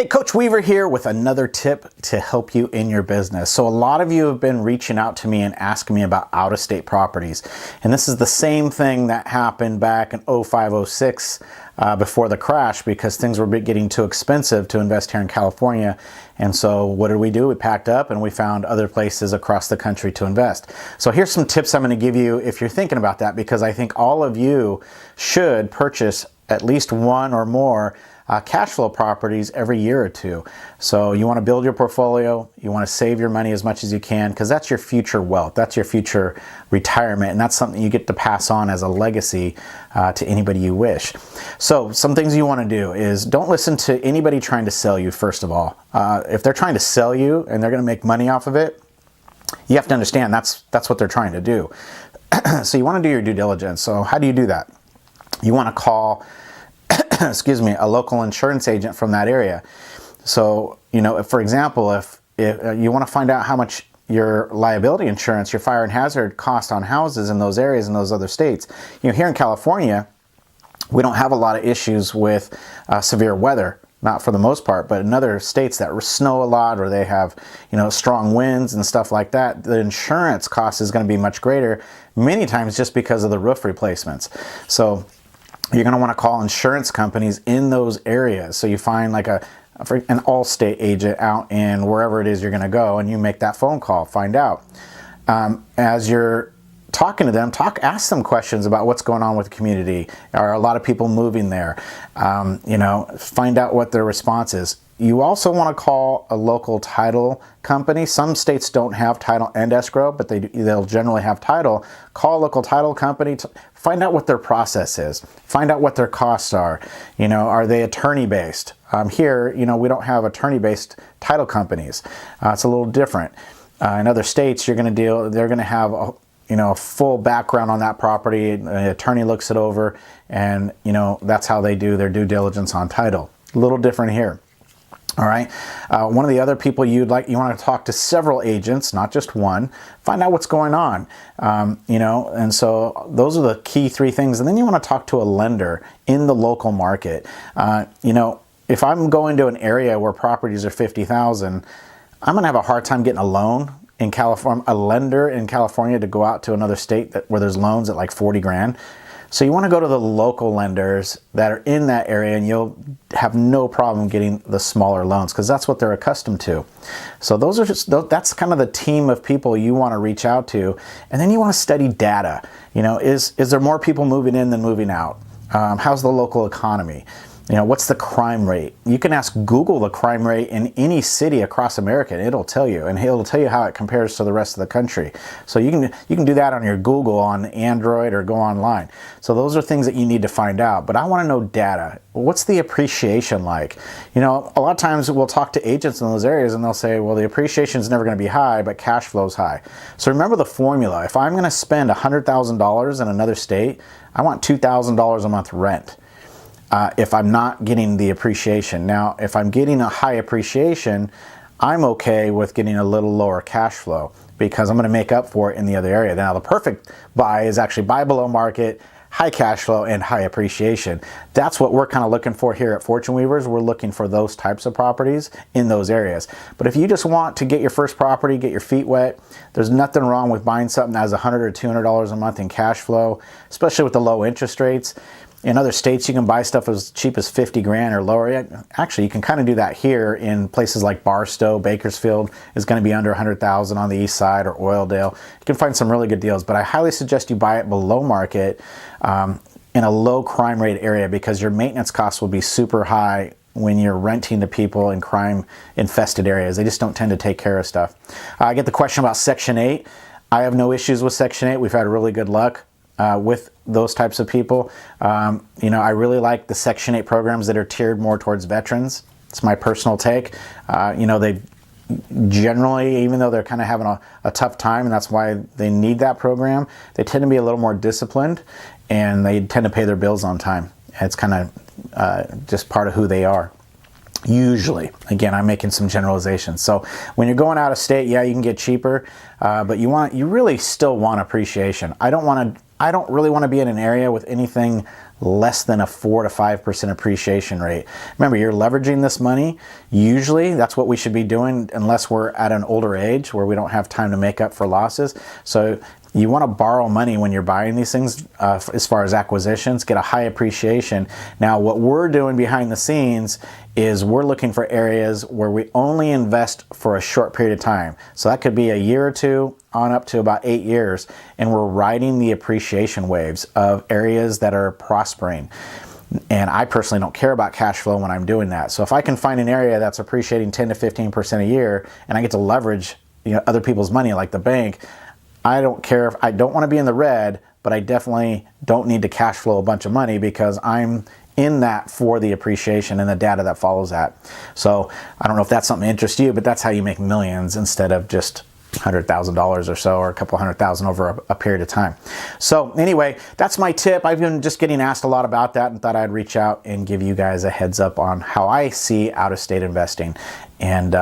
Hey, Coach Weaver here with another tip to help you in your business. So a lot of you have been reaching out to me and asking me about out-of-state properties. And this is the same thing that happened back in 05, 06 before the crash, because things were getting too expensive to invest here in California. And so what did we do? We packed up and we found other places across the country to invest. So here's some tips I'm going to give you if you're thinking about that, because I think all of you should purchase at least one or more cash flow properties every year or two. So you want to build your portfolio, you want to save your money as much as you can, because that's your future wealth, that's your future retirement, and that's something you get to pass on as a legacy to anybody you wish. So some things you want to do is don't listen to anybody trying to sell you, first of all. If they're trying to sell you and they're going to make money off of it, you have to understand that's what they're trying to do. So you want to do your due diligence. So how do you do that? You want to call excuse me, a local insurance agent from that area. So, you know, if, for example, if you want to find out how much your liability insurance, your fire and hazard cost on houses in those areas in those other states. You know, here in California, we don't have a lot of issues with severe weather, not for the most part, but in other states that snow a lot or they have, you know, strong winds and stuff like that, the insurance cost is going to be much greater, many times just because of the roof replacements. So you're going to want to call insurance companies in those areas. So you find like an Allstate agent out in wherever it is you're going to go, and you make that phone call, find out. As you're talking to them, ask them questions about what's going on with the community. Are a lot of people moving there? You know, find out what their response is. You also want to call a local title company. Some states don't have title and escrow, but they'll generally have title. Call a local title company to find out what their process is. Find out what their costs are. You know, are they attorney-based? Here, you know, we don't have attorney-based title companies. It's a little different. In other states, they're going to have a full background on that property. An attorney looks it over, and you know that's how they do their due diligence on title. A little different here. All right. One of the other people you want to talk to several agents, not just one. Find out what's going on. You know, and so those are the key three things. And then you want to talk to a lender in the local market. You know, if I'm going to an area where properties are $50,000, I'm going to have a hard time getting a loan in California, a lender in California to go out to another state where there's loans at like 40 grand. So you want to go to the local lenders that are in that area, and you'll have no problem getting the smaller loans because that's what they're accustomed to. So that's kind of the team of people you want to reach out to. And then you want to study data. You know, is there more people moving in than moving out? How's the local economy? You know, what's the crime rate? You can ask Google the crime rate in any city across America, and it'll tell you, and it'll tell you how it compares to the rest of the country. So you can do that on your Google on Android or go online. So those are things that you need to find out. But I want to know data. What's the appreciation like? You know, a lot of times we'll talk to agents in those areas, and they'll say, well, the appreciation is never going to be high, but cash flow is high. So remember the formula. If I'm going to spend $100,000 in another state, I want $2,000 a month rent. If I'm not getting the appreciation. Now, if I'm getting a high appreciation, I'm okay with getting a little lower cash flow because I'm going to make up for it in the other area. Now, the perfect buy is actually buy below market, high cash flow, and high appreciation. That's what we're kind of looking for here at Fortune Weavers. We're looking for those types of properties in those areas. But if you just want to get your first property, get your feet wet, there's nothing wrong with buying something that has $100 or $200 a month in cash flow, especially with the low interest rates. In other states, you can buy stuff as cheap as 50 grand or lower. Actually, you can kind of do that here in places like Barstow. Bakersfield is going to be under 100,000 on the east side, or Oildale. You can find some really good deals, but I highly suggest you buy it below market in a low crime rate area, because your maintenance costs will be super high when you're renting to people in crime infested areas. They just don't tend to take care of stuff. I get the question about Section 8. I have no issues with Section 8. We've had really good luck with those types of people. You know, I really like the Section 8 programs that are tiered more towards veterans. It's my personal take. You know, they generally, even though they're kind of having a tough time, and that's why they need that program, they tend to be a little more disciplined, and they tend to pay their bills on time. It's kind of just part of who they are. Usually. Again, I'm making some generalizations. So when you're going out of state, yeah, you can get cheaper, but you really still want appreciation. I don't really want to be in an area with anything less than a 4 to 5% appreciation rate. Remember, you're leveraging this money. Usually that's what we should be doing unless we're at an older age where we don't have time to make up for losses. So you want to borrow money when you're buying these things as far as acquisitions, get a high appreciation. Now, what we're doing behind the scenes is we're looking for areas where we only invest for a short period of time. So that could be a year or two on up to about 8 years. And we're riding the appreciation waves of areas that are prospering. And I personally don't care about cash flow when I'm doing that. So if I can find an area that's appreciating 10 to 15% a year and I get to leverage other people's money like the bank, I don't care if I don't want to be in the red, but I definitely don't need to cash flow a bunch of money because I'm in that for the appreciation and the data that follows that. So I don't know if that's something that interests you, but that's how you make millions instead of just $100,000 or so, or a couple $100,000 over a period of time. So anyway, that's my tip. I've been just getting asked a lot about that and thought I'd reach out and give you guys a heads up on how I see out-of-state investing. And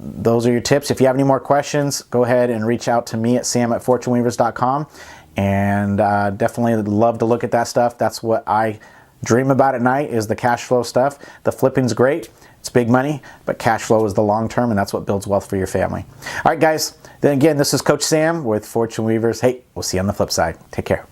those are your tips. If you have any more questions, go ahead and reach out to me at sam@fortuneweavers.com. And definitely love to look at that stuff. That's what I dream about at night, is the cash flow stuff. The flipping's great. It's big money, but cash flow is the long term, and that's what builds wealth for your family. All right, guys. Then again, this is Coach Sam with Fortune Weavers. Hey, we'll see you on the flip side. Take care.